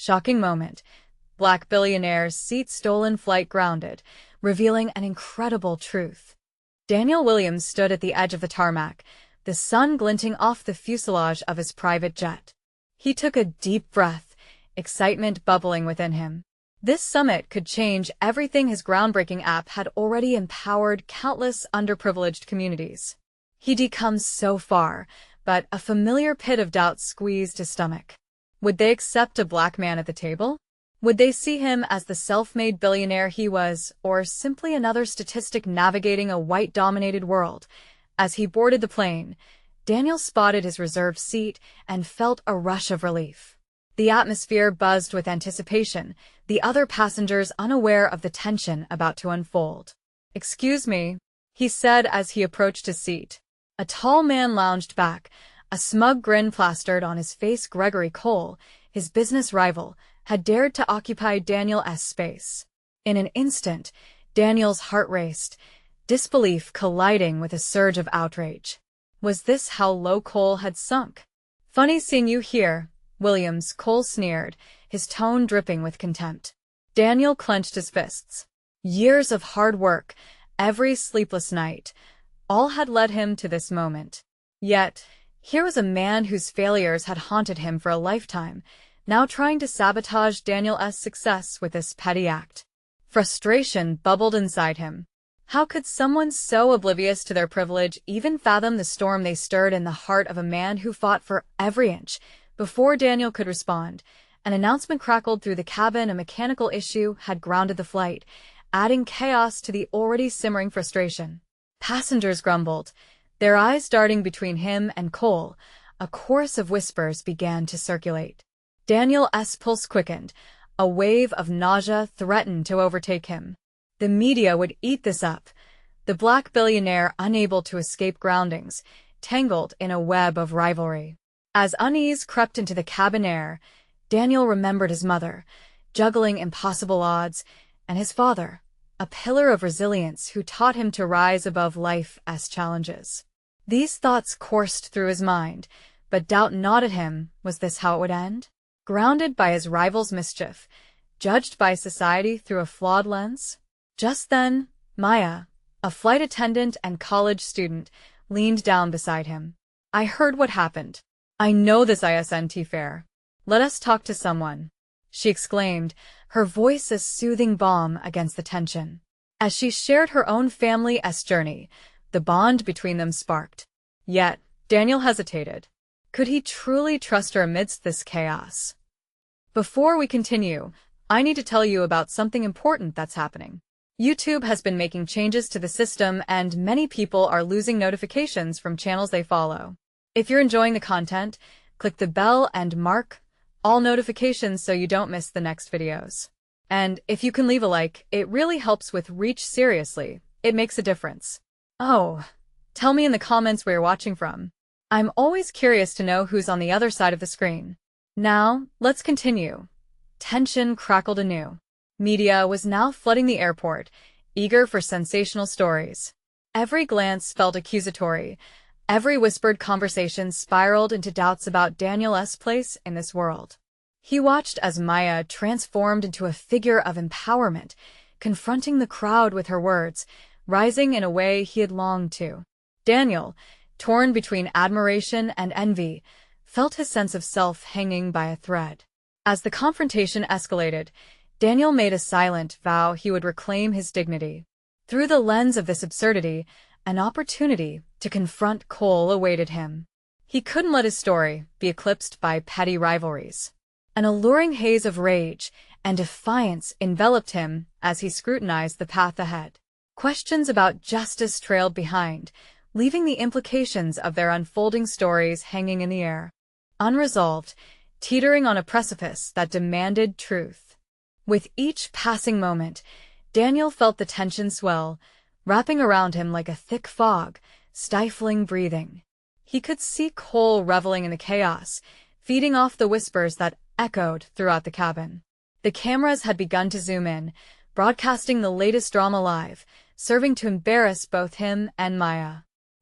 Shocking moment. Black billionaire's seat stolen, flight grounded, revealing an incredible truth. Daniel Williams stood at the edge of the tarmac, the sun glinting off the fuselage of his private jet. He took a deep breath, excitement bubbling within him. This summit could change everything. His groundbreaking app had already empowered countless underprivileged communities. He'd come so far, but a familiar pit of doubt squeezed his stomach. Would they accept a black man at the table? Would they see him as the self-made billionaire he was, or simply another statistic navigating a white-dominated world? As he boarded the plane, Daniel spotted his reserved seat and felt a rush of relief. The atmosphere buzzed with anticipation, the other passengers unaware of the tension about to unfold. "Excuse me," he said as he approached his seat. A tall man lounged back, a smug grin plastered on his face. Gregory Cole, his business rival, had dared to occupy Daniel's space. In an instant, Daniel's heart raced, disbelief colliding with a surge of outrage. Was this how low Cole had sunk? "Funny seeing you here, Williams," Cole sneered, his tone dripping with contempt. Daniel clenched his fists. Years of hard work, every sleepless night, all had led him to this moment. Yet, here was a man whose failures had haunted him for a lifetime, now trying to sabotage Daniel's success with this petty act. Frustration bubbled inside him. How could someone so oblivious to their privilege even fathom the storm they stirred in the heart of a man who fought for every inch? Before Daniel could respond, an announcement crackled through the cabin. A mechanical issue had grounded the flight, adding chaos to the already simmering frustration. Passengers grumbled, their eyes darting between him and Cole. A chorus of whispers began to circulate. Daniel's pulse quickened. A wave of nausea threatened to overtake him. The media would eat this up. The black billionaire, unable to escape groundings, tangled in a web of rivalry. As unease crept into the cabin air, Daniel remembered his mother, juggling impossible odds, and his father, a pillar of resilience who taught him to rise above life's challenges. These thoughts coursed through his mind, but doubt gnawed at him. Was this how it would end? Grounded by his rival's mischief, judged by society through a flawed lens? Just then, Maya, a flight attendant and college student, leaned down beside him. "I heard what happened. I know this isn't fair. Let us talk to someone," she exclaimed, her voice a soothing balm against the tension. As she shared her own family's journey, the bond between them sparked. Yet, Daniel hesitated. Could he truly trust her amidst this chaos? Before we continue, I need to tell you about something important that's happening. YouTube has been making changes to the system, and many people are losing notifications from channels they follow. If you're enjoying the content, click the bell and mark all notifications so you don't miss the next videos. And if you can leave a like, it really helps with reach. Seriously, it makes a difference. Oh, tell me in the comments where you're watching from. I'm always curious to know who's on the other side of the screen. Now, let's continue. Tension crackled anew. Media was now flooding the airport, eager for sensational stories. Every glance felt accusatory. Every whispered conversation spiraled into doubts about Daniel's place in this world. He watched as Maya transformed into a figure of empowerment, confronting the crowd with her words, rising in a way he had longed to. Daniel, torn between admiration and envy, felt his sense of self hanging by a thread. As the confrontation escalated, Daniel made a silent vow he would reclaim his dignity. Through the lens of this absurdity, an opportunity to confront Cole awaited him. He couldn't let his story be eclipsed by petty rivalries. An alluring haze of rage and defiance enveloped him as he scrutinized the path ahead. Questions about justice trailed behind, leaving the implications of their unfolding stories hanging in the air. Unresolved, teetering on a precipice that demanded truth. With each passing moment, Daniel felt the tension swell, wrapping around him like a thick fog, stifling breathing. He could see Cole reveling in the chaos, feeding off the whispers that echoed throughout the cabin. The cameras had begun to zoom in, broadcasting the latest drama live, serving to embarrass both him and Maya.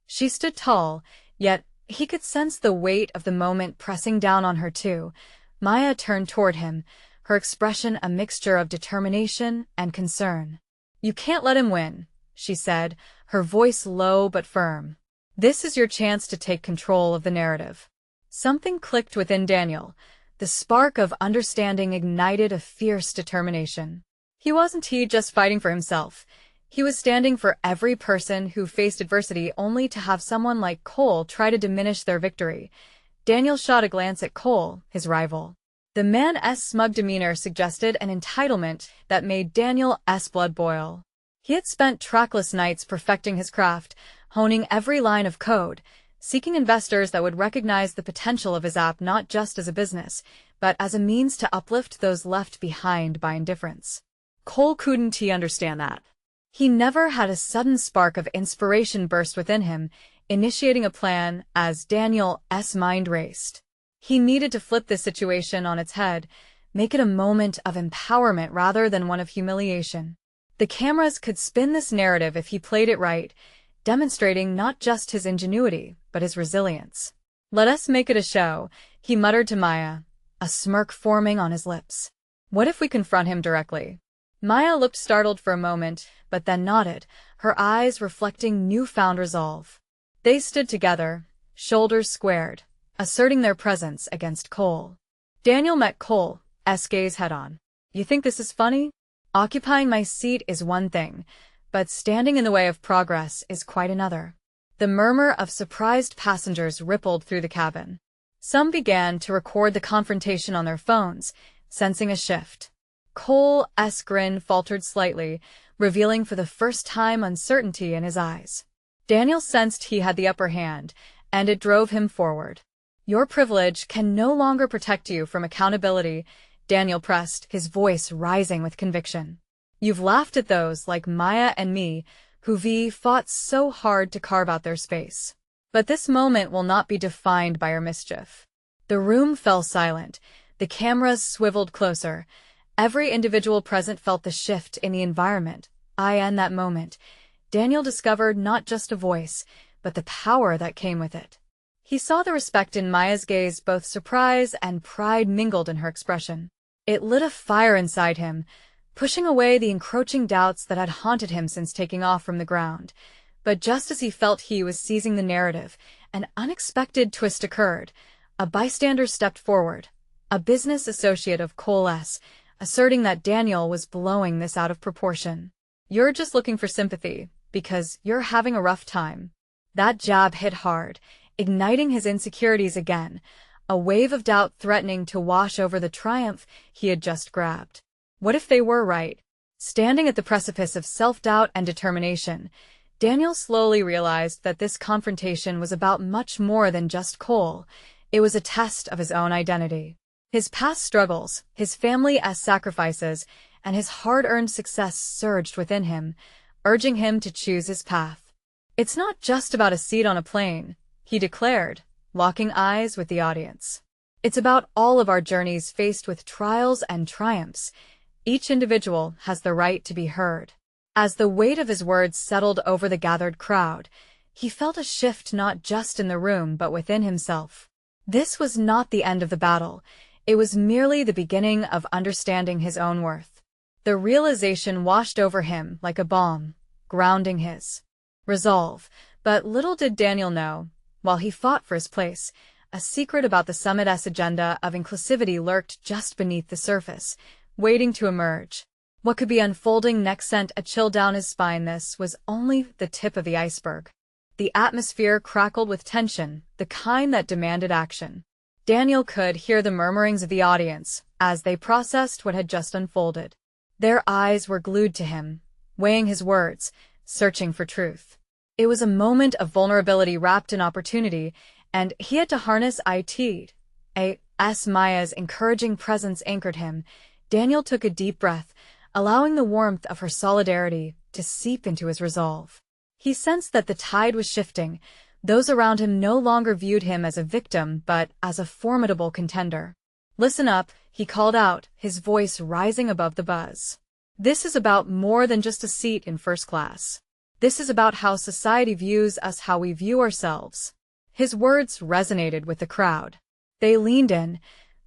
She stood tall, yet he could sense the weight of the moment pressing down on her too, Maya turned toward him, her expression a mixture of determination and concern. "You can't let him win," she said, her voice low but firm. "This is your chance to take control of the narrative." Something clicked within Daniel. The spark of understanding ignited a fierce determination. He wasn't just fighting for himself. He was standing for every person who faced adversity only to have someone like Cole try to diminish their victory. Daniel shot a glance at Cole, his rival. The man's smug demeanor suggested an entitlement that made Daniel's blood boil. He had spent trackless nights perfecting his craft, honing every line of code, seeking investors that would recognize the potential of his app not just as a business, but as a means to uplift those left behind by indifference. Cole couldn't understand that. He never had a sudden spark of inspiration burst within him, initiating a plan as Daniel's mind raced. He needed to flip this situation on its head, make it a moment of empowerment rather than one of humiliation. The cameras could spin this narrative if he played it right, demonstrating not just his ingenuity, but his resilience. "Let us make it a show," he muttered to Maya, a smirk forming on his lips. "What if we confront him directly?" Maya looked startled for a moment, but then nodded, her eyes reflecting newfound resolve. They stood together, shoulders squared, asserting their presence against Cole. Daniel met Cole's gaze head-on. "You think this is funny? Occupying my seat is one thing, but standing in the way of progress is quite another." The murmur of surprised passengers rippled through the cabin. Some began to record the confrontation on their phones, sensing a shift. Cole's grin faltered slightly, revealing for the first time uncertainty in his eyes. Daniel sensed he had the upper hand, and it drove him forward. "Your privilege can no longer protect you from accountability," Daniel pressed, his voice rising with conviction. "You've laughed at those like Maya and me, who've fought so hard to carve out their space. But this moment will not be defined by your mischief." The room fell silent. The cameras swiveled closer. Every individual present felt the shift in the environment. In that moment, Daniel discovered not just a voice, but the power that came with it. He saw the respect in Maya's gaze, both surprise and pride mingled in her expression. It lit a fire inside him, pushing away the encroaching doubts that had haunted him since taking off from the ground. But just as he felt he was seizing the narrative, an unexpected twist occurred. A bystander stepped forward, a business associate of Cole's, asserting that Daniel was blowing this out of proportion. "You're just looking for sympathy, because you're having a rough time." That jab hit hard, igniting his insecurities again, a wave of doubt threatening to wash over the triumph he had just grabbed. What if they were right? Standing at the precipice of self-doubt and determination, Daniel slowly realized that this confrontation was about much more than just Cole. It was a test of his own identity. His past struggles, his family's sacrifices, and his hard-earned success surged within him, urging him to choose his path. "It's not just about a seat on a plane," he declared, locking eyes with the audience. "It's about all of our journeys faced with trials and triumphs. Each individual has the right to be heard." As the weight of his words settled over the gathered crowd, he felt a shift not just in the room but within himself. This was not the end of the battle. It was merely the beginning of understanding his own worth. The realization washed over him like a balm, grounding his resolve. But little did Daniel know, while he fought for his place, a secret about the summit's agenda of inclusivity lurked just beneath the surface, waiting to emerge. What could be unfolding next sent a chill down his spine. This was only the tip of the iceberg. The atmosphere crackled with tension, the kind that demanded action. Daniel could hear the murmurings of the audience as they processed what had just unfolded. Their eyes were glued to him, weighing his words, searching for truth. It was a moment of vulnerability wrapped in opportunity, and he had to harness it. Maya's encouraging presence anchored him. Daniel took a deep breath, allowing the warmth of her solidarity to seep into his resolve. He sensed that the tide was shifting. Those around him no longer viewed him as a victim, but as a formidable contender. "Listen up," he called out, his voice rising above the buzz. "This is about more than just a seat in first class. This is about how society views us, how we view ourselves." His words resonated with the crowd. They leaned in,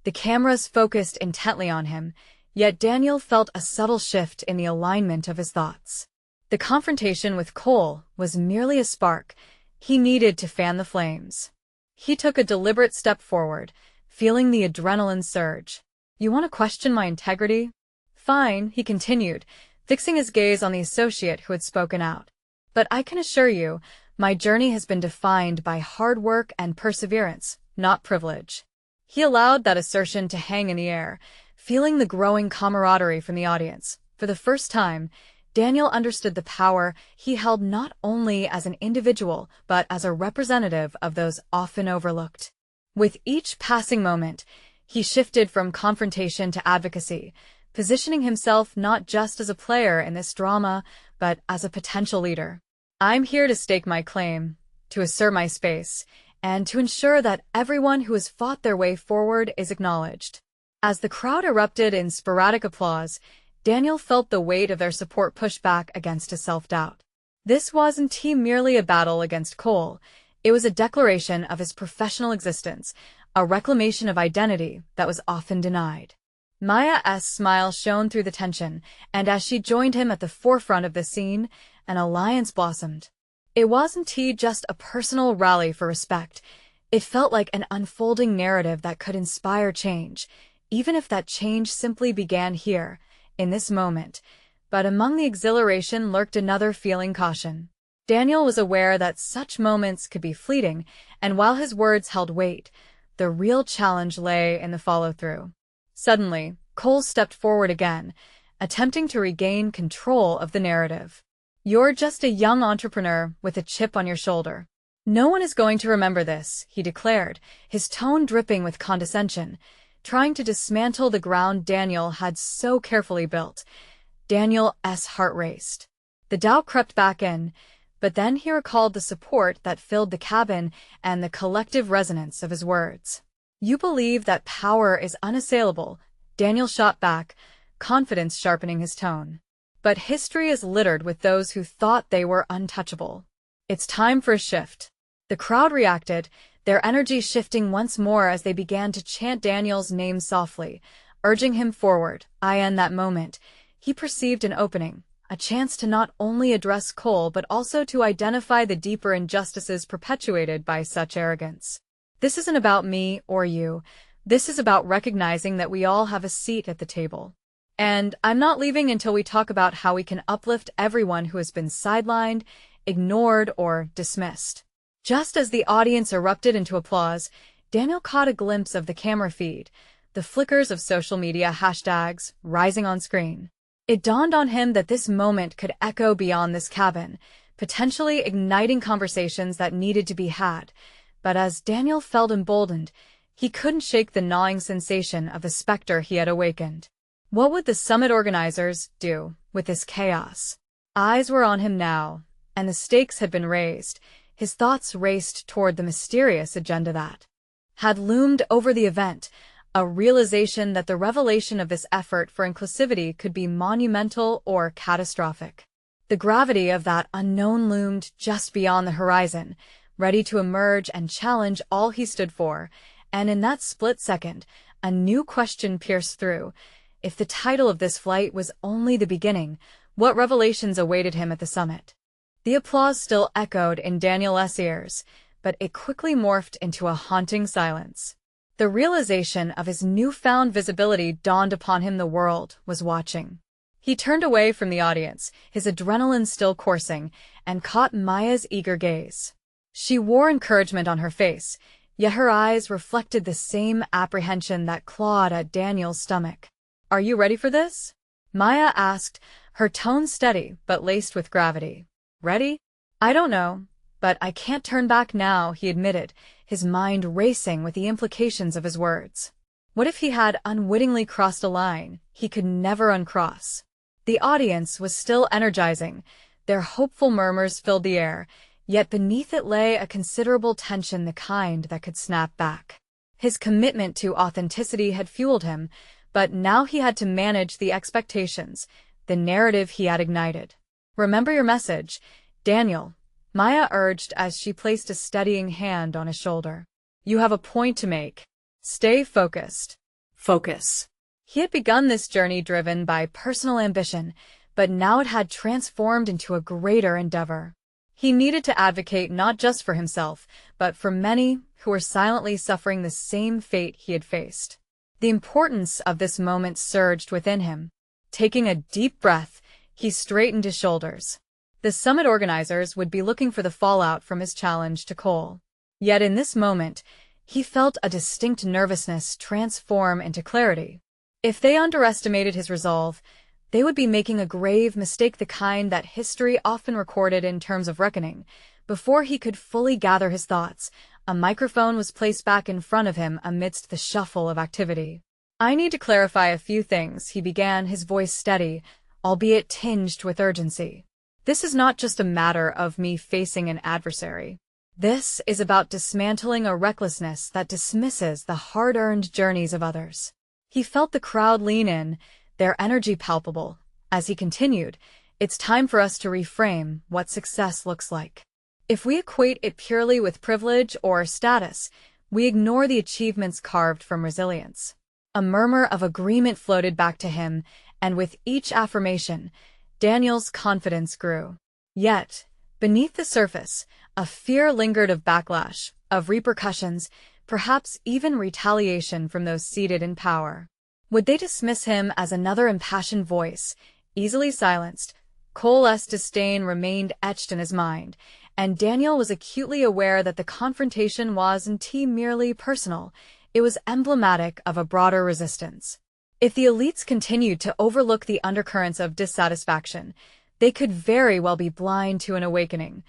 The cameras focused intently on him, yet Daniel felt a subtle shift in the alignment of his thoughts. The confrontation with Cole was merely a spark. He needed to fan the flames. He took a deliberate step forward, feeling the adrenaline surge. "You want to question my integrity? Fine," he continued, fixing his gaze on the associate who had spoken out. "But I can assure you, my journey has been defined by hard work and perseverance, not privilege." He allowed that assertion to hang in the air, feeling the growing camaraderie from the audience. For the first time, Daniel understood the power he held not only as an individual but as a representative of those often overlooked. With each passing moment, he shifted from confrontation to advocacy, positioning himself not just as a player in this drama, but as a potential leader. "I'm here to stake my claim, to assert my space, and to ensure that everyone who has fought their way forward is acknowledged." As the crowd erupted in sporadic applause, Daniel felt the weight of their support push back against his self-doubt. This wasn't merely a battle against Cole. It was a declaration of his professional existence, a reclamation of identity that was often denied. Maya's smile shone through the tension, and as she joined him at the forefront of the scene, an alliance blossomed. It wasn't just a personal rally for respect. It felt like an unfolding narrative that could inspire change, even if that change simply began here, in this moment. But among the exhilaration lurked another feeling: caution. Daniel was aware that such moments could be fleeting, and while his words held weight, the real challenge lay in the follow-through. Suddenly, Cole stepped forward again, attempting to regain control of the narrative. "You're just a young entrepreneur with a chip on your shoulder. No one is going to remember this," he declared, his tone dripping with condescension, trying to dismantle the ground Daniel had so carefully built. Daniel's heart raced. The doubt crept back in, but then he recalled the support that filled the cabin and the collective resonance of his words. "You believe that power is unassailable," Daniel shot back, confidence sharpening his tone. "But history is littered with those who thought they were untouchable. It's time for a shift." The crowd reacted, their energy shifting once more as they began to chant Daniel's name softly, urging him forward. In that moment, he perceived an opening, a chance to not only address Cole but also to identify the deeper injustices perpetuated by such arrogance. "This isn't about me or you. This is about recognizing that we all have a seat at the table. And I'm not leaving until we talk about how we can uplift everyone who has been sidelined, ignored, or dismissed." Just as the audience erupted into applause, Daniel caught a glimpse of the camera feed, the flickers of social media hashtags rising on screen. It dawned on him that this moment could echo beyond this cabin, potentially igniting conversations that needed to be had. But as Daniel felt emboldened, he couldn't shake the gnawing sensation of the specter he had awakened. What would the summit organizers do with this chaos? Eyes were on him now, and the stakes had been raised. His thoughts raced toward the mysterious agenda that had loomed over the event, a realization that the revelation of this effort for inclusivity could be monumental or catastrophic. The gravity of that unknown loomed just beyond the horizon, ready to emerge and challenge all he stood for, and in that split second, a new question pierced through. If the title of this flight was only the beginning, what revelations awaited him at the summit? The applause still echoed in Daniel's ears, but it quickly morphed into a haunting silence. The realization of his newfound visibility dawned upon him: the world was watching. He turned away from the audience, his adrenaline still coursing, and caught Maya's eager gaze. She wore encouragement on her face, yet her eyes reflected the same apprehension that clawed at Daniel's stomach. "Are you ready for this?" Maya asked, her tone steady but laced with gravity. "Ready? I don't know, but I can't turn back now," he admitted, his mind racing with the implications of his words. What if he had unwittingly crossed a line he could never uncross? The audience was still energizing. Their hopeful murmurs filled the air, yet beneath it lay a considerable tension, the kind that could snap back. His commitment to authenticity had fueled him, but now he had to manage the expectations, the narrative he had ignited. "Remember your message, Daniel," Maya urged as she placed a steadying hand on his shoulder. "You have a point to make. Stay focused." Focus. He had begun this journey driven by personal ambition, but now it had transformed into a greater endeavor. He needed to advocate not just for himself, but for many who were silently suffering the same fate he had faced. The importance of this moment surged within him. Taking a deep breath, he straightened his shoulders. The summit organizers would be looking for the fallout from his challenge to Cole. Yet in this moment, he felt a distinct nervousness transform into clarity. If they underestimated his resolve, they would be making a grave mistake, the kind that history often recorded in terms of reckoning. Before he could fully gather his thoughts, a microphone was placed back in front of him amidst the shuffle of activity. "I need to clarify a few things," he began, his voice steady, albeit tinged with urgency. "This is not just a matter of me facing an adversary. This is about dismantling a recklessness that dismisses the hard-earned journeys of others." He felt the crowd lean in, their energy palpable. As he continued, "It's time for us to reframe what success looks like. If we equate it purely with privilege or status, we ignore the achievements carved from resilience." A murmur of agreement floated back to him, and with each affirmation, Daniel's confidence grew. Yet, beneath the surface, a fear lingered of backlash, of repercussions, perhaps even retaliation from those seated in power. Would they dismiss him as another impassioned voice, easily silenced? Cole's disdain remained etched in his mind, and Daniel was acutely aware that the confrontation wasn't merely personal, it was emblematic of a broader resistance. If the elites continued to overlook the undercurrents of dissatisfaction, they could very well be blind to an awakening.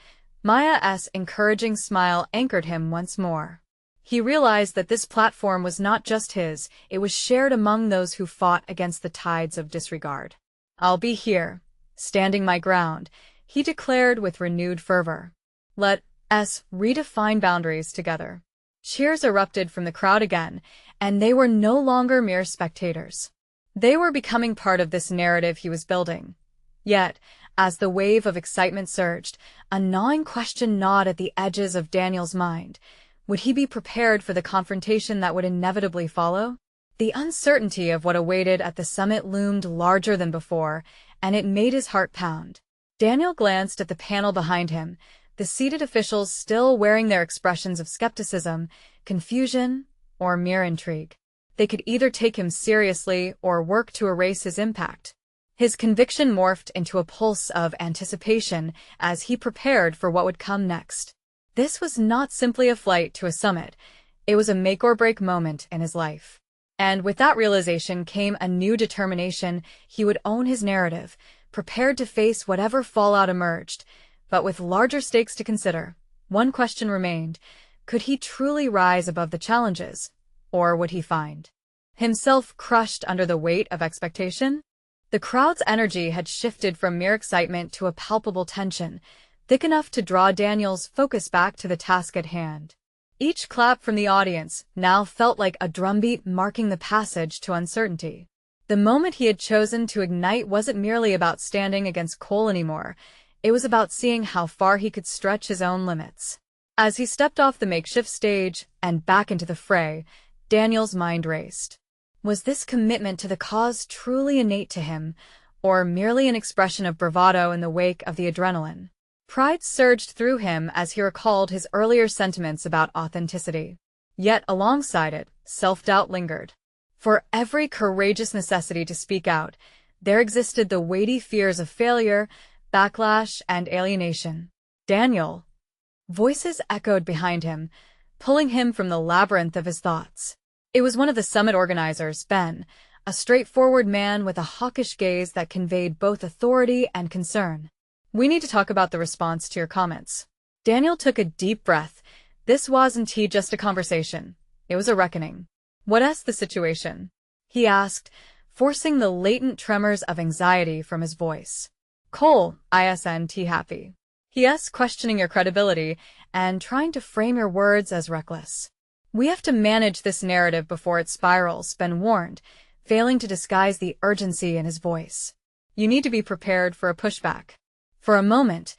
Maya's encouraging smile anchored him once more. He realized that this platform was not just his, it was shared among those who fought against the tides of disregard. "I'll be here, standing my ground," he declared with renewed fervor. "Let us redefine boundaries together." Cheers erupted from the crowd again, and they were no longer mere spectators. They were becoming part of this narrative he was building. Yet, as the wave of excitement surged, a gnawing question gnawed at the edges of Daniel's mind. Would he be prepared for the confrontation that would inevitably follow? The uncertainty of what awaited at the summit loomed larger than before, and it made his heart pound. Daniel glanced at the panel behind him, the seated officials still wearing their expressions of skepticism, confusion, or mere intrigue. They could either take him seriously or work to erase his impact. His conviction morphed into a pulse of anticipation as he prepared for what would come next. This was not simply a flight to a summit, it was a make-or-break moment in his life. And with that realization came a new determination. He would own his narrative, prepared to face whatever fallout emerged. But with larger stakes to consider, one question remained. Could he truly rise above the challenges? Or would he find himself crushed under the weight of expectation? The crowd's energy had shifted from mere excitement to a palpable tension, thick enough to draw Daniel's focus back to the task at hand. Each clap from the audience now felt like a drumbeat marking the passage to uncertainty. The moment he had chosen to ignite wasn't merely about standing against Cole anymore, it was about seeing how far he could stretch his own limits. As he stepped off the makeshift stage and back into the fray, Daniel's mind raced. Was this commitment to the cause truly innate to him, or merely an expression of bravado in the wake of the adrenaline? Pride surged through him as he recalled his earlier sentiments about authenticity. Yet alongside it, self-doubt lingered. For every courageous necessity to speak out, there existed the weighty fears of failure, backlash, and alienation. "Daniel!" Voices echoed behind him, pulling him from the labyrinth of his thoughts. It was one of the summit organizers, Ben, a straightforward man with a hawkish gaze that conveyed both authority and concern. "We need to talk about the response to your comments." Daniel took a deep breath. This wasn't just a conversation. It was a reckoning. "What's the situation?" he asked, forcing the latent tremors of anxiety from his voice. "Cole, isn't happy. He's questioning your credibility and trying to frame your words as reckless. We have to manage this narrative before it spirals," Ben warned, failing to disguise the urgency in his voice. "You need to be prepared for a pushback." For a moment,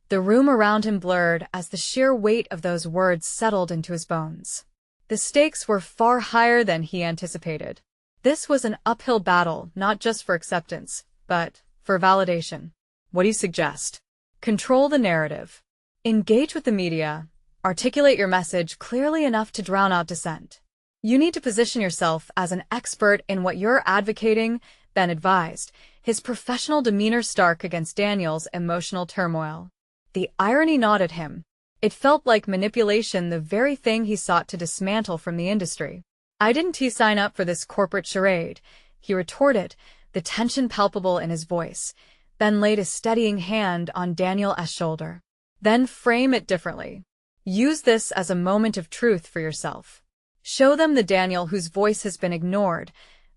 the room around him blurred as the sheer weight of those words settled into his bones. The stakes were far higher than he anticipated. This was an uphill battle, not just for acceptance, but for validation. What do you suggest? Control the narrative. Engage with the media. Articulate your message clearly enough to drown out dissent. You need to position yourself as an expert in what you're advocating, Ben advised, his professional demeanor stark against Daniel's emotional turmoil. The irony gnawed at him. It felt like manipulation, the very thing he sought to dismantle from the industry. "I didn't sign up for this corporate charade," he retorted, the tension palpable in his voice. Ben laid a steadying hand on Daniel's shoulder. "Then frame it differently. Use this as a moment of truth for yourself. Show them the Daniel whose voice has been ignored,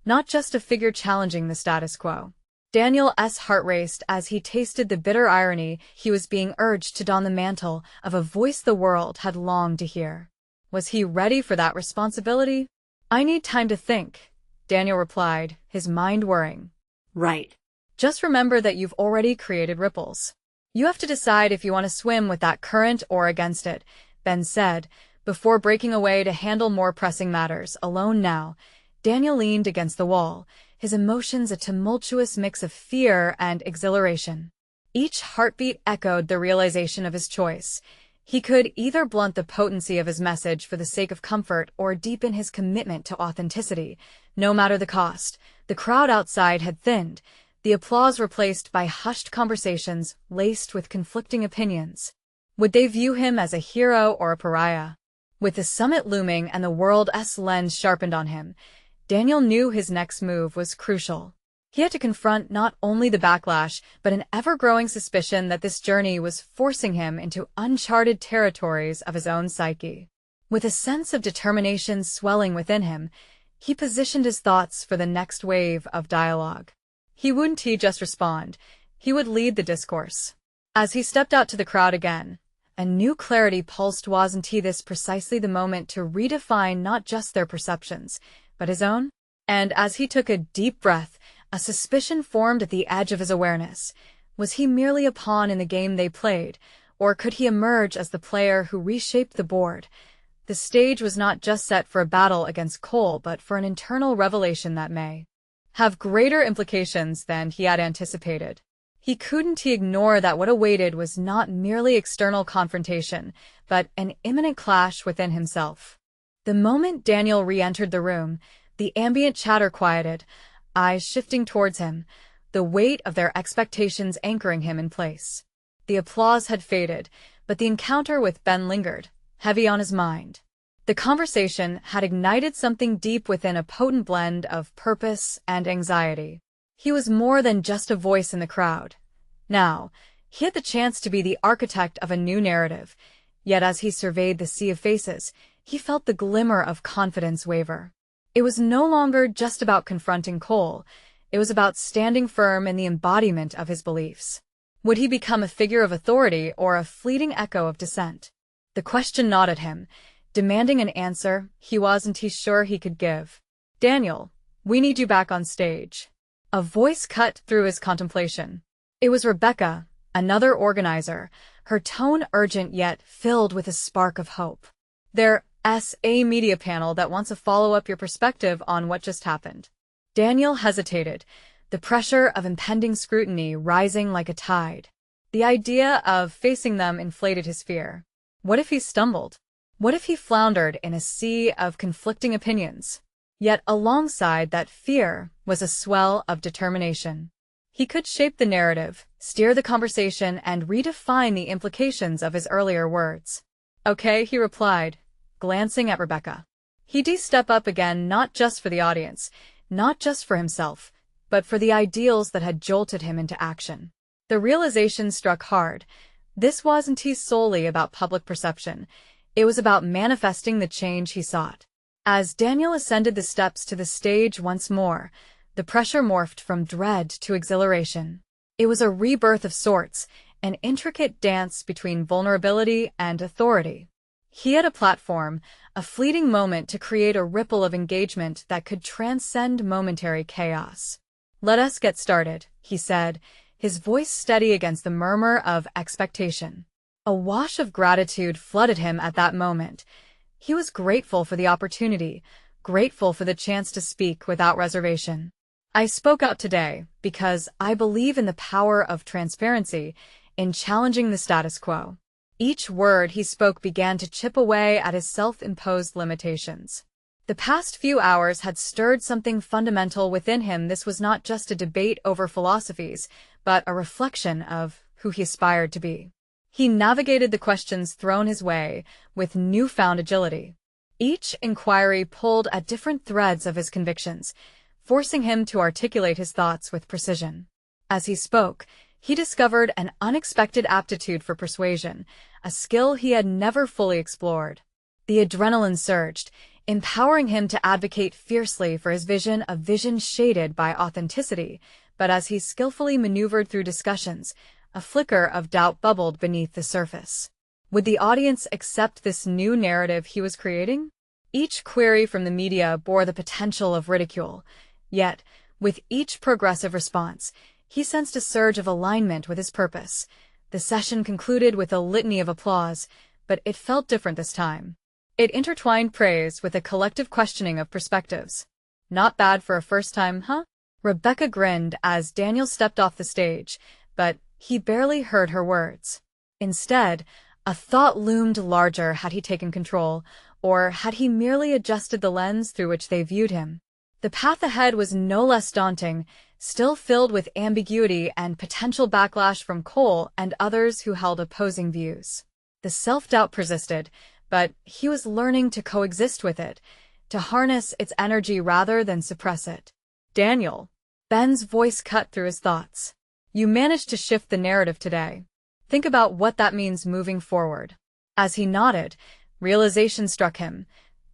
not just a figure challenging the status quo." Daniel's heart raced as he tasted the bitter irony he was being urged to don the mantle of a voice the world had longed to hear. Was he ready for that responsibility? "I need time to think," Daniel replied, his mind whirring. Right. "Just remember that you've already created ripples. You have to decide if you want to swim with that current or against it," Ben said, before breaking away to handle more pressing matters. Alone now, Daniel leaned against the wall, his emotions a tumultuous mix of fear and exhilaration. Each heartbeat echoed the realization of his choice. He could either blunt the potency of his message for the sake of comfort or deepen his commitment to authenticity, no matter the cost. The crowd outside had thinned, the applause replaced by hushed conversations laced with conflicting opinions. Would they view him as a hero or a pariah? With the summit looming and the world's lens sharpened on him, Daniel knew his next move was crucial. He had to confront not only the backlash, but an ever-growing suspicion that this journey was forcing him into uncharted territories of his own psyche. With a sense of determination swelling within him, he positioned his thoughts for the next wave of dialogue. He wouldn't just respond, he would lead the discourse. As he stepped out to the crowd again, a new clarity pulsed. Wasn't this precisely the moment to redefine not just their perceptions, but his own? And as he took a deep breath, a suspicion formed at the edge of his awareness. Was he merely a pawn in the game they played, or could he emerge as the player who reshaped the board? The stage was not just set for a battle against Cole, but for an internal revelation that may have greater implications than he had anticipated. He couldn't ignore that what awaited was not merely external confrontation, but an imminent clash within himself. The moment Daniel re-entered the room, the ambient chatter quieted, eyes shifting towards him, the weight of their expectations anchoring him in place. The applause had faded, but the encounter with Ben lingered, heavy on his mind. The conversation had ignited something deep within, a potent blend of purpose and anxiety. He was more than just a voice in the crowd. Now, he had the chance to be the architect of a new narrative, yet as he surveyed the sea of faces, he felt the glimmer of confidence waver. It was no longer just about confronting Cole, it was about standing firm in the embodiment of his beliefs. Would he become a figure of authority or a fleeting echo of dissent? The question gnawed at him, demanding an answer he wasn't sure he could give. "Daniel, we need you back on stage." A voice cut through his contemplation. It was Rebecca, another organizer, her tone urgent yet filled with a spark of hope. "There's a media panel that wants to follow up your perspective on what just happened." Daniel hesitated, the pressure of impending scrutiny rising like a tide. The idea of facing them inflated his fear. What if he stumbled? What if he floundered in a sea of conflicting opinions? Yet alongside that fear was a swell of determination. He could shape the narrative, steer the conversation, and redefine the implications of his earlier words. "Okay," he replied, glancing at Rebecca. He'd step up again, not just for the audience, not just for himself, but for the ideals that had jolted him into action. The realization struck hard. This wasn't solely about public perception. It was about manifesting the change he sought. As Daniel ascended the steps to the stage once more, the pressure morphed from dread to exhilaration. It was a rebirth of sorts, an intricate dance between vulnerability and authority. He had a platform, a fleeting moment to create a ripple of engagement that could transcend momentary chaos. "Let us get started," he said, his voice steady against the murmur of expectation. A wash of gratitude flooded him at that moment. He was grateful for the opportunity, grateful for the chance to speak without reservation. I spoke out today because I believe in the power of transparency in challenging the status quo. Each word he spoke began to chip away at his self-imposed limitations. The past few hours had stirred something fundamental within him. This was not just a debate over philosophies, but a reflection of who he aspired to be. He navigated the questions thrown his way with newfound agility. Each inquiry pulled at different threads of his convictions, forcing him to articulate his thoughts with precision. As he spoke, he discovered an unexpected aptitude for persuasion, a skill he had never fully explored. The adrenaline surged, empowering him to advocate fiercely for his vision, a vision shaded by authenticity. But as he skillfully maneuvered through discussions, a flicker of doubt bubbled beneath the surface. Would the audience accept this new narrative he was creating? Each query from the media bore the potential of ridicule. Yet, with each progressive response, he sensed a surge of alignment with his purpose. The session concluded with a litany of applause, but it felt different this time. It intertwined praise with a collective questioning of perspectives. Not bad for a first time, huh? Rebecca grinned as Daniel stepped off the stage, but he barely heard her words. Instead, a thought loomed larger. Had he taken control, or had he merely adjusted the lens through which they viewed him? The path ahead was no less daunting, still filled with ambiguity and potential backlash from Cole and others who held opposing views. The self-doubt persisted, but he was learning to coexist with it, to harness its energy rather than suppress it. Daniel, Ben's voice cut through his thoughts. You managed to shift the narrative today. Think about what that means moving forward. As he nodded, realization struck him.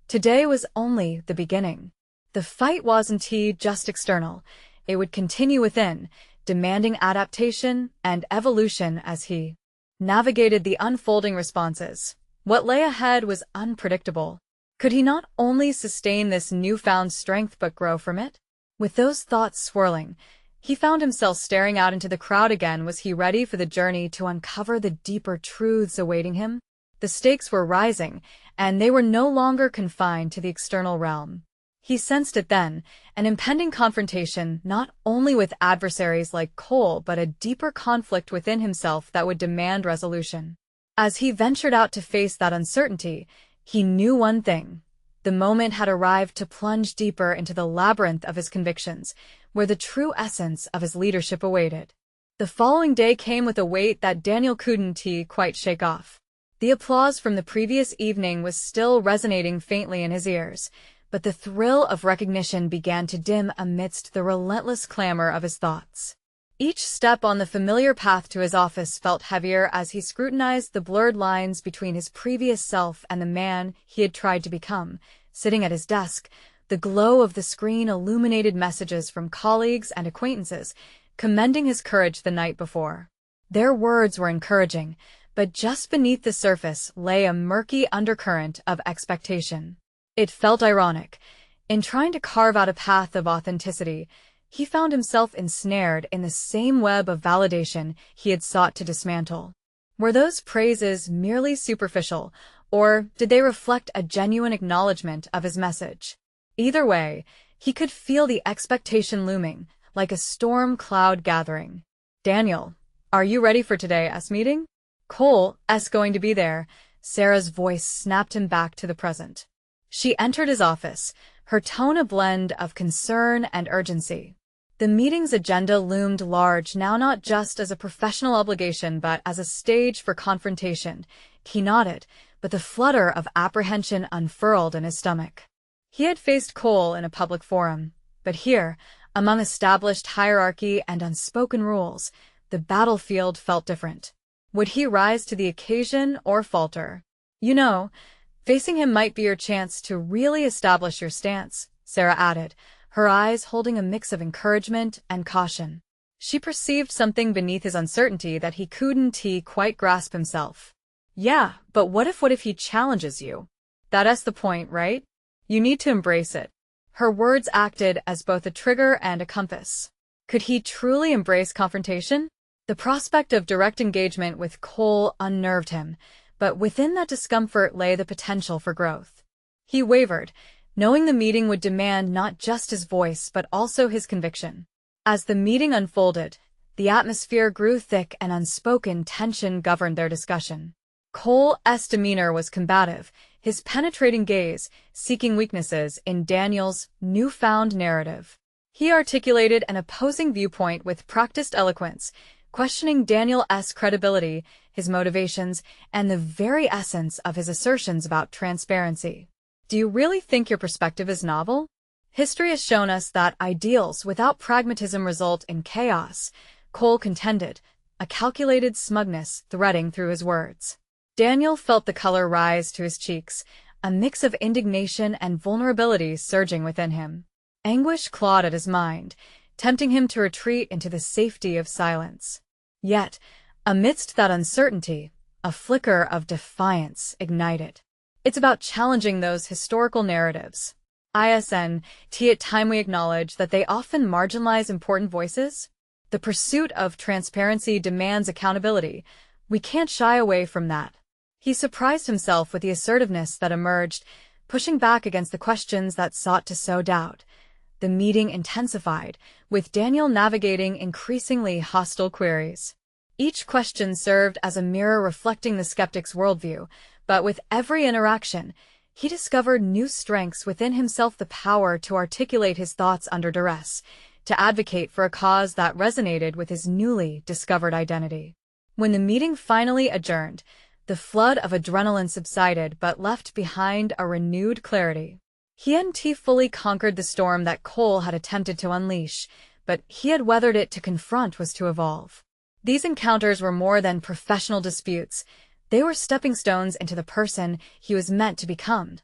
Today was only the beginning. The fight wasn't just external. It would continue within, demanding adaptation and evolution as he navigated the unfolding responses. What lay ahead was unpredictable. Could he not only sustain this newfound strength but grow from it? With those thoughts swirling, he found himself staring out into the crowd again. Was he ready for the journey to uncover the deeper truths awaiting him? The stakes were rising, and they were no longer confined to the external realm. He sensed it then, an impending confrontation not only with adversaries like Cole but a deeper conflict within himself that would demand resolution. As he ventured out to face that uncertainty, he knew one thing. The moment had arrived to plunge deeper into the labyrinth of his convictions, where the true essence of his leadership awaited. The following day came with a weight that Daniel couldn't quite shake off. The applause from the previous evening was still resonating faintly in his ears, but the thrill of recognition began to dim amidst the relentless clamor of his thoughts. Each step on the familiar path to his office felt heavier as he scrutinized the blurred lines between his previous self and the man he had tried to become. Sitting at his desk, the glow of the screen illuminated messages from colleagues and acquaintances, commending his courage the night before. Their words were encouraging, but just beneath the surface lay a murky undercurrent of expectation. It felt ironic. In trying to carve out a path of authenticity, he found himself ensnared in the same web of validation he had sought to dismantle. Were those praises merely superficial, or did they reflect a genuine acknowledgement of his message? Either way, he could feel the expectation looming, like a storm cloud gathering. Daniel, are you ready for today's meeting? Cole's going to be there. Sarah's voice snapped him back to the present. She entered his office, her tone a blend of concern and urgency. The meeting's agenda loomed large now, not just as a professional obligation but as a stage for confrontation. He nodded, but the flutter of apprehension unfurled in his stomach. He had faced Cole in a public forum, but here, among established hierarchy and unspoken rules, the battlefield felt different. Would he rise to the occasion or falter? Facing him might be your chance to really establish your stance, Sarah added, her eyes holding a mix of encouragement and caution. She perceived something beneath his uncertainty that he couldn't quite grasp himself. Yeah, but what if he challenges you? That's the point, right? You need to embrace it. Her words acted as both a trigger and a compass. Could he truly embrace confrontation? The prospect of direct engagement with Cole unnerved him, but within that discomfort lay the potential for growth. He wavered, knowing the meeting would demand not just his voice but also his conviction. As the meeting unfolded, the atmosphere grew thick and unspoken tension governed their discussion. Cole's demeanor was combative, his penetrating gaze seeking weaknesses in Daniel's newfound narrative. He articulated an opposing viewpoint with practiced eloquence, questioning Daniel's credibility, his motivations, and the very essence of his assertions about transparency. Do you really think your perspective is novel? History has shown us that ideals without pragmatism result in chaos, Cole contended, a calculated smugness threading through his words. Daniel felt the color rise to his cheeks, a mix of indignation and vulnerability surging within him. Anguish clawed at his mind, tempting him to retreat into the safety of silence. Yet, amidst that uncertainty, a flicker of defiance ignited. It's about challenging those historical narratives. At time we acknowledge that they often marginalize important voices. The pursuit of transparency demands accountability. We can't shy away from that. He surprised himself with the assertiveness that emerged, pushing back against the questions that sought to sow doubt. The meeting intensified, with Daniel navigating increasingly hostile queries. Each question served as a mirror reflecting the skeptic's worldview, but with every interaction, he discovered new strengths within himself: the power to articulate his thoughts under duress, to advocate for a cause that resonated with his newly discovered identity. When the meeting finally adjourned, the flood of adrenaline subsided but left behind a renewed clarity. He hadn't fully conquered the storm that Cole had attempted to unleash, but he had weathered it. To confront was to evolve. These encounters were more than professional disputes. They were stepping stones into the person he was meant to become.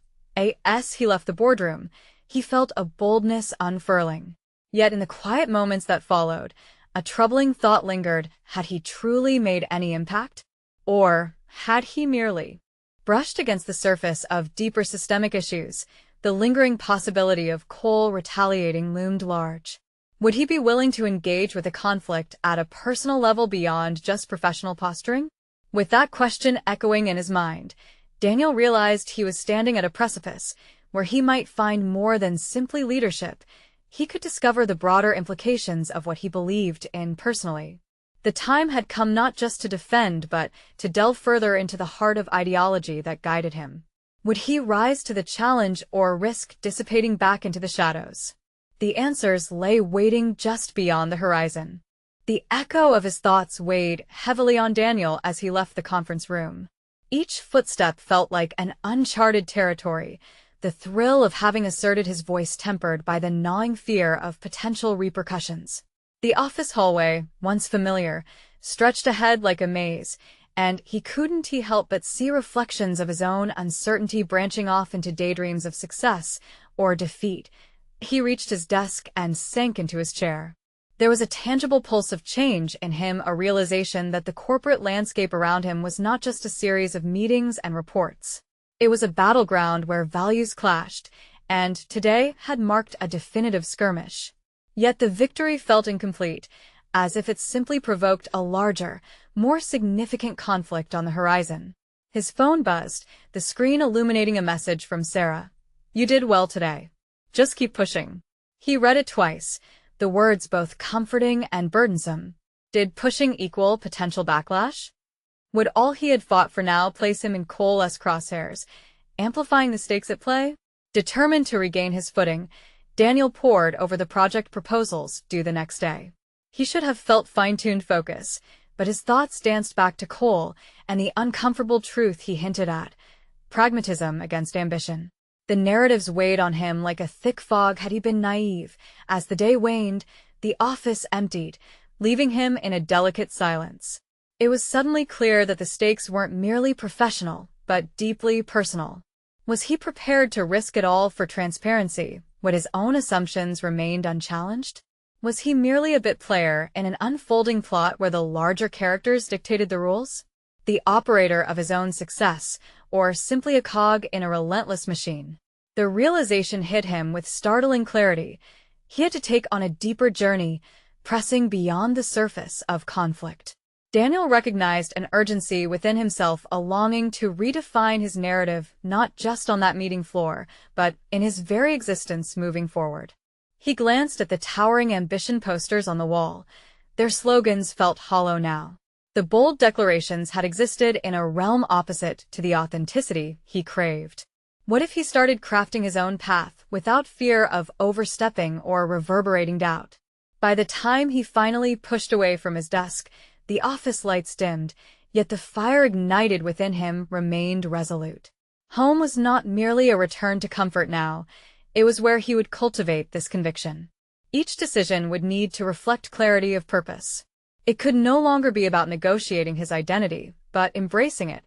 As he left the boardroom, he felt a boldness unfurling. Yet in the quiet moments that followed, a troubling thought lingered: had he truly made any impact? Or had he merely brushed against the surface of deeper systemic issues? The lingering possibility of Cole retaliating loomed large. Would he be willing to engage with the conflict at a personal level beyond just professional posturing? With that question echoing in his mind, Daniel realized he was standing at a precipice where he might find more than simply leadership. He could discover the broader implications of what he believed in personally. The time had come not just to defend but to delve further into the heart of ideology that guided him. Would he rise to the challenge or risk dissipating back into the shadows? The answers lay waiting just beyond the horizon. The echo of his thoughts weighed heavily on Daniel as he left the conference room. Each footstep felt like an uncharted territory, the thrill of having asserted his voice tempered by the gnawing fear of potential repercussions. The office hallway, once familiar, stretched ahead like a maze, and he couldn't help but see reflections of his own uncertainty branching off into daydreams of success or defeat. He reached his desk and sank into his chair. There was a tangible pulse of change in him, a realization that the corporate landscape around him was not just a series of meetings and reports. It was a battleground where values clashed, and today had marked a definitive skirmish. Yet the victory felt incomplete, as if it simply provoked a larger, more significant conflict on the horizon. His phone buzzed, the screen illuminating a message from Sarah. "You did well today. Just keep pushing." He read it twice, the words both comforting and burdensome. Did pushing equal potential backlash? Would all he had fought for now place him in Cole's crosshairs, amplifying the stakes at play? Determined to regain his footing, Daniel pored over the project proposals due the next day. He should have felt fine-tuned focus, but his thoughts danced back to Cole and the uncomfortable truth he hinted at: pragmatism against ambition. The narratives weighed on him like a thick fog. Had he been naive? As the day waned, the office emptied, leaving him in a delicate silence. It was suddenly clear that the stakes weren't merely professional, but deeply personal. Was he prepared to risk it all for transparency, when his own assumptions remained unchallenged? Was he merely a bit player in an unfolding plot where the larger characters dictated the rules? The operator of his own success, or simply a cog in a relentless machine? The realization hit him with startling clarity. He had to take on a deeper journey, pressing beyond the surface of conflict. Daniel recognized an urgency within himself, a longing to redefine his narrative not just on that meeting floor, but in his very existence moving forward. He glanced at the towering ambition posters on the wall. Their slogans felt hollow now. The bold declarations had existed in a realm opposite to the authenticity he craved. What if he started crafting his own path without fear of overstepping or reverberating doubt? By the time he finally pushed away from his desk, the office lights dimmed, yet the fire ignited within him remained resolute. Home was not merely a return to comfort now, it was where he would cultivate this conviction. Each decision would need to reflect clarity of purpose. It could no longer be about negotiating his identity, but embracing it.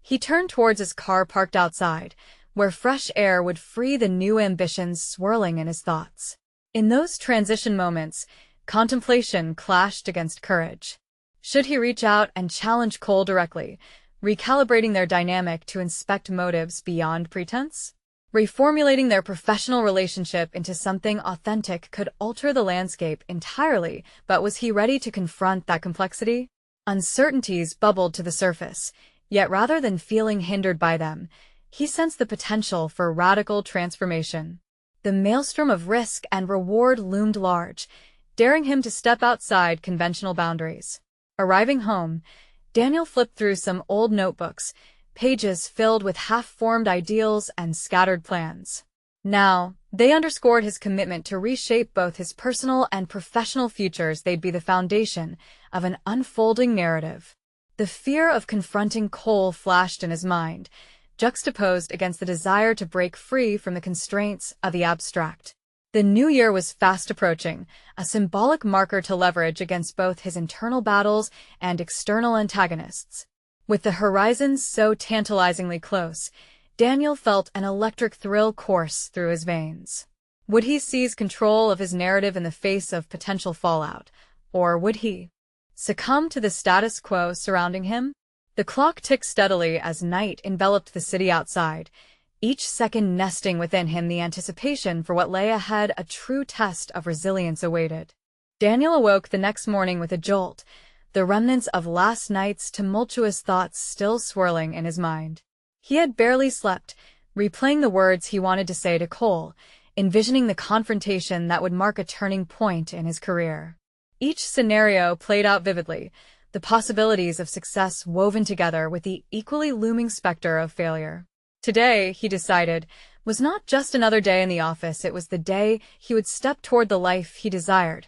He turned towards his car parked outside, where fresh air would free the new ambitions swirling in his thoughts. In those transition moments, contemplation clashed against courage. Should he reach out and challenge Cole directly, recalibrating their dynamic to inspect motives beyond pretense? Reformulating their professional relationship into something authentic could alter the landscape entirely, but was he ready to confront that complexity? Uncertainties bubbled to the surface, yet rather than feeling hindered by them, he sensed the potential for radical transformation. The maelstrom of risk and reward loomed large, daring him to step outside conventional boundaries. Arriving home, Daniel flipped through some old notebooks, pages filled with half-formed ideals and scattered plans. Now, they underscored his commitment to reshape both his personal and professional futures. They'd be the foundation of an unfolding narrative. The fear of confronting Cole flashed in his mind, juxtaposed against the desire to break free from the constraints of the abstract. The new year was fast approaching, a symbolic marker to leverage against both his internal battles and external antagonists. With the horizons so tantalizingly close, Daniel felt an electric thrill course through his veins. Would he seize control of his narrative in the face of potential fallout, or would he succumb to the status quo surrounding him? The clock ticked steadily as night enveloped the city outside, each second nesting within him the anticipation for what lay ahead. A true test of resilience awaited. Daniel awoke the next morning with a jolt, the remnants of last night's tumultuous thoughts still swirling in his mind. He had barely slept, replaying the words he wanted to say to Cole, envisioning the confrontation that would mark a turning point in his career. Each scenario played out vividly, the possibilities of success woven together with the equally looming specter of failure. Today, he decided, was not just another day in the office, it was the day he would step toward the life he desired.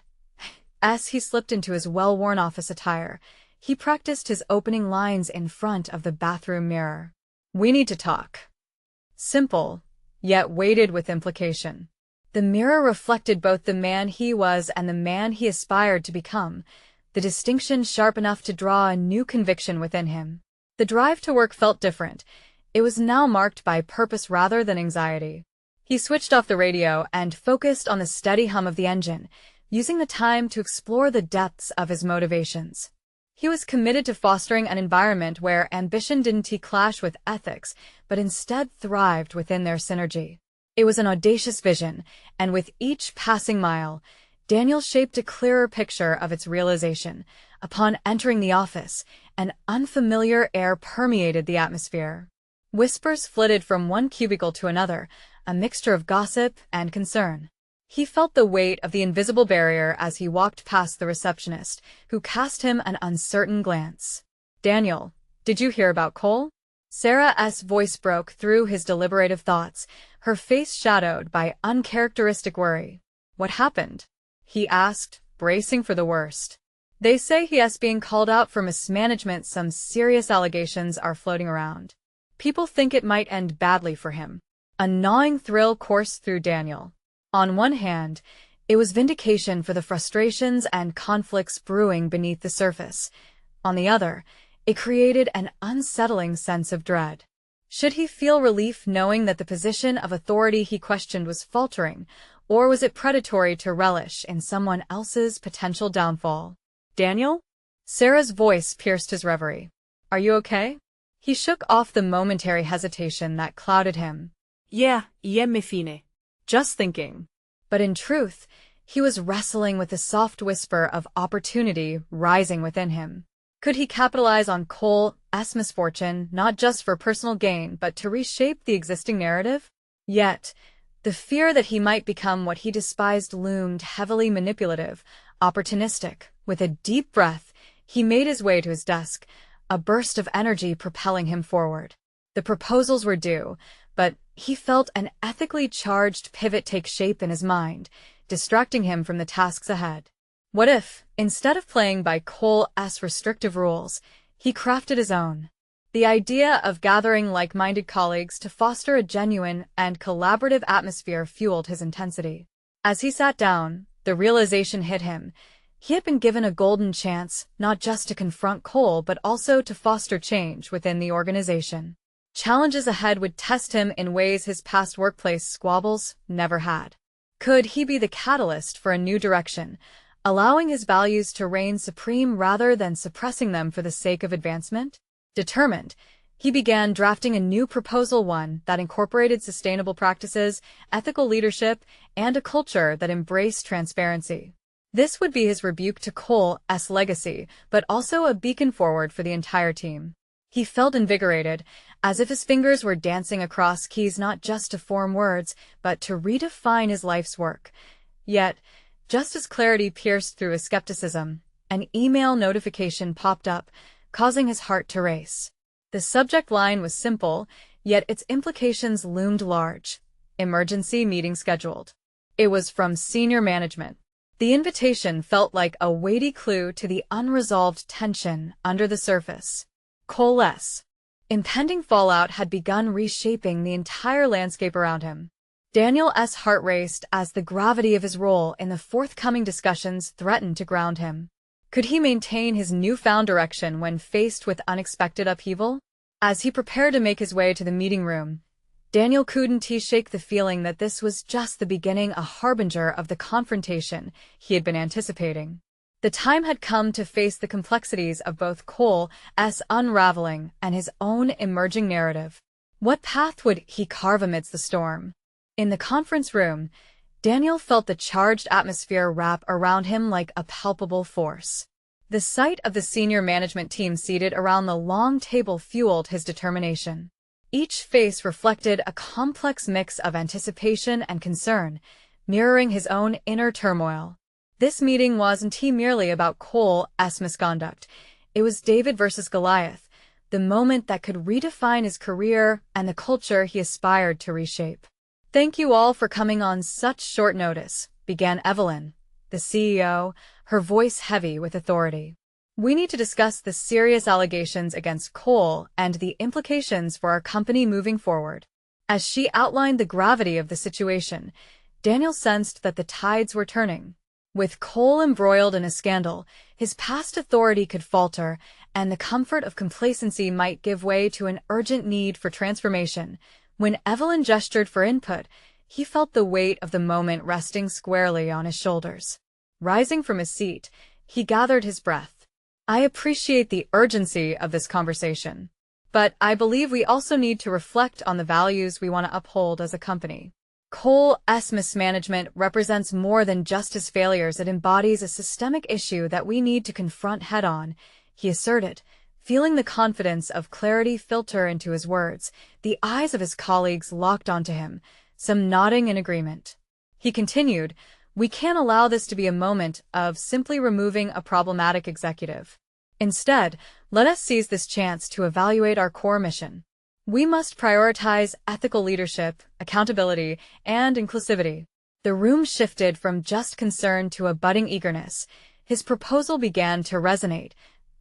As he slipped into his well-worn office attire, he practiced his opening lines in front of the bathroom mirror. "We need to talk." Simple, yet weighted with implication. The mirror reflected both the man he was and the man he aspired to become, the distinction sharp enough to draw a new conviction within him. The drive to work felt different. It was now marked by purpose rather than anxiety. He switched off the radio and focused on the steady hum of the engine, using the time to explore the depths of his motivations. He was committed to fostering an environment where ambition didn't clash with ethics, but instead thrived within their synergy. It was an audacious vision, and with each passing mile, Daniel shaped a clearer picture of its realization. Upon entering the office, an unfamiliar air permeated the atmosphere. Whispers flitted from one cubicle to another, a mixture of gossip and concern. He felt the weight of the invisible barrier as he walked past the receptionist, who cast him an uncertain glance. "Daniel, did you hear about Cole?" Sarah's voice broke through his deliberative thoughts, her face shadowed by uncharacteristic worry. "What happened?" he asked, bracing for the worst. "They say he is being called out for mismanagement. Some serious allegations are floating around. People think it might end badly for him." A gnawing thrill coursed through Daniel. On one hand, it was vindication for the frustrations and conflicts brewing beneath the surface. On the other, it created an unsettling sense of dread. Should he feel relief knowing that the position of authority he questioned was faltering, or was it predatory to relish in someone else's potential downfall? "Daniel?" Sarah's voice pierced his reverie. "Are you okay?" He shook off the momentary hesitation that clouded him. "Yeah, me fine. Just thinking." But in truth, he was wrestling with the soft whisper of opportunity rising within him. Could he capitalize on Cole's misfortune, not just for personal gain, but to reshape the existing narrative? Yet, the fear that he might become what he despised loomed heavily manipulative, opportunistic. With a deep breath, he made his way to his desk, a burst of energy propelling him forward. The proposals were due, but he felt an ethically charged pivot take shape in his mind, distracting him from the tasks ahead. What if, instead of playing by Cole's restrictive rules, he crafted his own? The idea of gathering like-minded colleagues to foster a genuine and collaborative atmosphere fueled his intensity. As he sat down, the realization hit him. He had been given a golden chance, not just to confront Cole, but also to foster change within the organization. Challenges ahead would test him in ways his past workplace squabbles never had. Could he be the catalyst for a new direction, allowing his values to reign supreme rather than suppressing them for the sake of advancement? Determined, he began drafting a new proposal, one that incorporated sustainable practices, ethical leadership, and a culture that embraced transparency. This would be his rebuke to Cole's legacy, but also a beacon forward for the entire team. He felt invigorated, as if his fingers were dancing across keys not just to form words, but to redefine his life's work. Yet, just as clarity pierced through his skepticism, an email notification popped up, causing his heart to race. The subject line was simple, yet its implications loomed large. Emergency meeting scheduled. It was from senior management. The invitation felt like a weighty clue to the unresolved tension under the surface. Cole's impending fallout had begun reshaping the entire landscape around him. Daniel's heart raced as the gravity of his role in the forthcoming discussions threatened to ground him. Could he maintain his newfound direction when faced with unexpected upheaval? As he prepared to make his way to the meeting room, Daniel couldn't shake the feeling that this was just the beginning, a harbinger of the confrontation he had been anticipating. The time had come to face the complexities of both Cole's unraveling and his own emerging narrative. What path would he carve amidst the storm? In the conference room, Daniel felt the charged atmosphere wrap around him like a palpable force. The sight of the senior management team seated around the long table fueled his determination. Each face reflected a complex mix of anticipation and concern, mirroring his own inner turmoil. This meeting wasn't merely about Cole's misconduct. It was David versus Goliath, the moment that could redefine his career and the culture he aspired to reshape. "Thank you all for coming on such short notice," began Evelyn, the CEO, her voice heavy with authority. "We need to discuss the serious allegations against Cole and the implications for our company moving forward." As she outlined the gravity of the situation, Daniel sensed that the tides were turning. With Cole embroiled in a scandal, his past authority could falter, and the comfort of complacency might give way to an urgent need for transformation. When Evelyn gestured for input, he felt the weight of the moment resting squarely on his shoulders. Rising from his seat, he gathered his breath. "I appreciate the urgency of this conversation, but I believe we also need to reflect on the values we want to uphold as a company." Cole's mismanagement represents more than just his failures. It embodies a systemic issue that we need to confront head-on, he asserted, feeling the confidence of clarity filter into his words. The eyes of his colleagues locked onto him, some nodding in agreement. He continued, "We can't allow this to be a moment of simply removing a problematic executive. Instead, let us seize this chance to evaluate our core mission. We must prioritize ethical leadership, accountability, and inclusivity." The room shifted from just concern to a budding eagerness. His proposal began to resonate.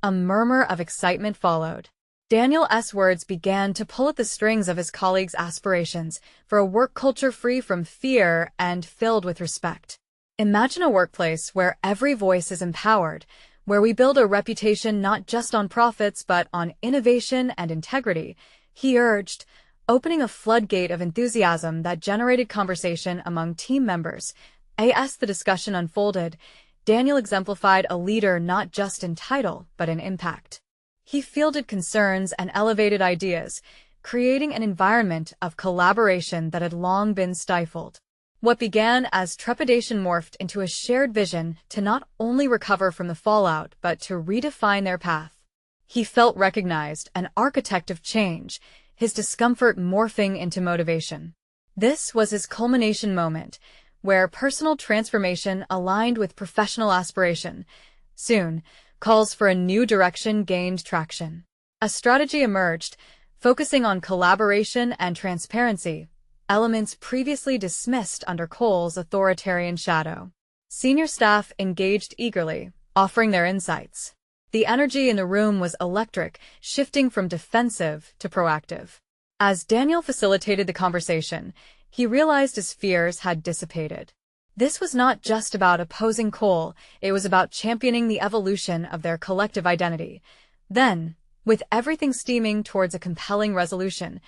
A murmur of excitement followed. Daniel's words began to pull at the strings of his colleagues' aspirations for a work culture free from fear and filled with respect. Imagine a workplace where every voice is empowered, where we build a reputation not just on profits but on innovation and integrity, he urged, opening a floodgate of enthusiasm that generated conversation among team members. As the discussion unfolded, Daniel exemplified a leader not just in title, but in impact. He fielded concerns and elevated ideas, creating an environment of collaboration that had long been stifled. What began as trepidation morphed into a shared vision to not only recover from the fallout, but to redefine their path. He felt recognized, an architect of change, his discomfort morphing into motivation. This was his culmination moment, where personal transformation aligned with professional aspiration. Soon, calls for a new direction gained traction. A strategy emerged, focusing on collaboration and transparency, elements previously dismissed under Cole's authoritarian shadow. Senior staff engaged eagerly, offering their insights. The energy in the room was electric, shifting from defensive to proactive. As Daniel facilitated the conversation, he realized his fears had dissipated. This was not just about opposing Cole, it was about championing the evolution of their collective identity. Then, with everything steaming towards a compelling resolution,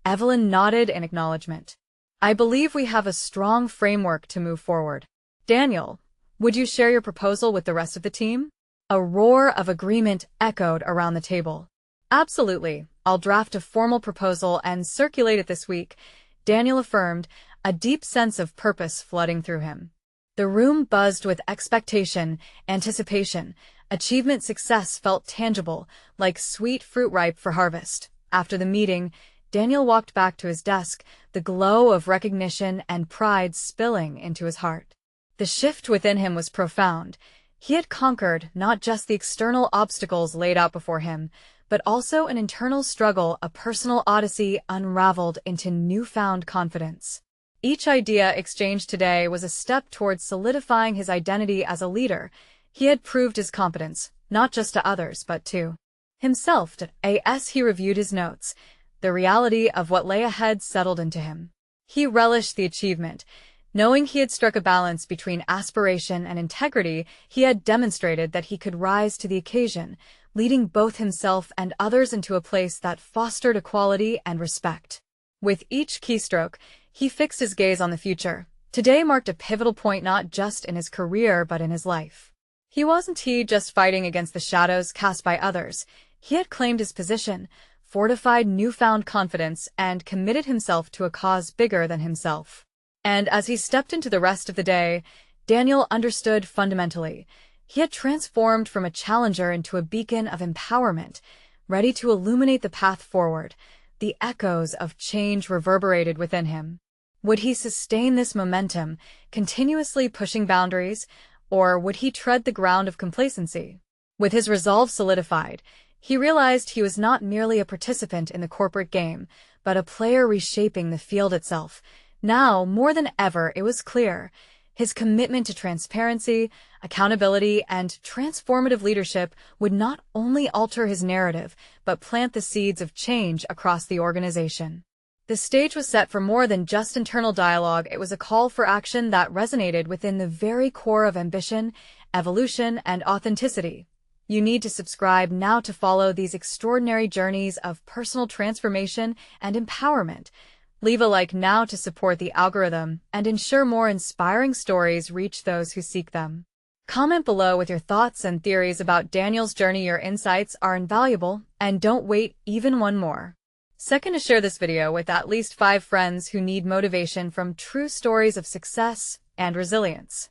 Evelyn nodded in acknowledgement. I believe we have a strong framework to move forward. Daniel, would you share your proposal with the rest of the team? A roar of agreement echoed around the table. Absolutely. I'll draft a formal proposal and circulate it this week, Daniel affirmed, a deep sense of purpose flooding through him. The room buzzed with expectation, anticipation. Achievement success felt tangible, like sweet fruit ripe for harvest. After the meeting, Daniel walked back to his desk, the glow of recognition and pride spilling into his heart. The shift within him was profound. He had conquered not just the external obstacles laid out before him, but also an internal struggle, a personal odyssey unraveled into newfound confidence. Each idea exchanged today was a step towards solidifying his identity as a leader. He had proved his competence, not just to others, but to himself. As he reviewed his notes, the reality of what lay ahead settled into him. He relished the achievement. Knowing he had struck a balance between aspiration and integrity, he had demonstrated that he could rise to the occasion, leading both himself and others into a place that fostered equality and respect. With each keystroke, he fixed his gaze on the future. Today marked a pivotal point not just in his career but in his life. He wasn't just fighting against the shadows cast by others. He had claimed his position, fortified newfound confidence, and committed himself to a cause bigger than himself. And as he stepped into the rest of the day, Daniel understood fundamentally. He had transformed from a challenger into a beacon of empowerment, ready to illuminate the path forward. The echoes of change reverberated within him. Would he sustain this momentum, continuously pushing boundaries, or would he tread the ground of complacency? With his resolve solidified, he realized he was not merely a participant in the corporate game, but a player reshaping the field itself. Now, more than ever, it was clear. His commitment to transparency, accountability, and transformative leadership would not only alter his narrative, but plant the seeds of change across the organization. The stage was set for more than just internal dialogue. It was a call for action that resonated within the very core of ambition, evolution, and authenticity. You need to subscribe now to follow these extraordinary journeys of personal transformation and empowerment. Leave a like now to support the algorithm and ensure more inspiring stories reach those who seek them. Comment below with your thoughts and theories about Daniel's journey. Your insights are invaluable, and don't wait even one more second to share this video with at least 5 friends who need motivation from true stories of success and resilience.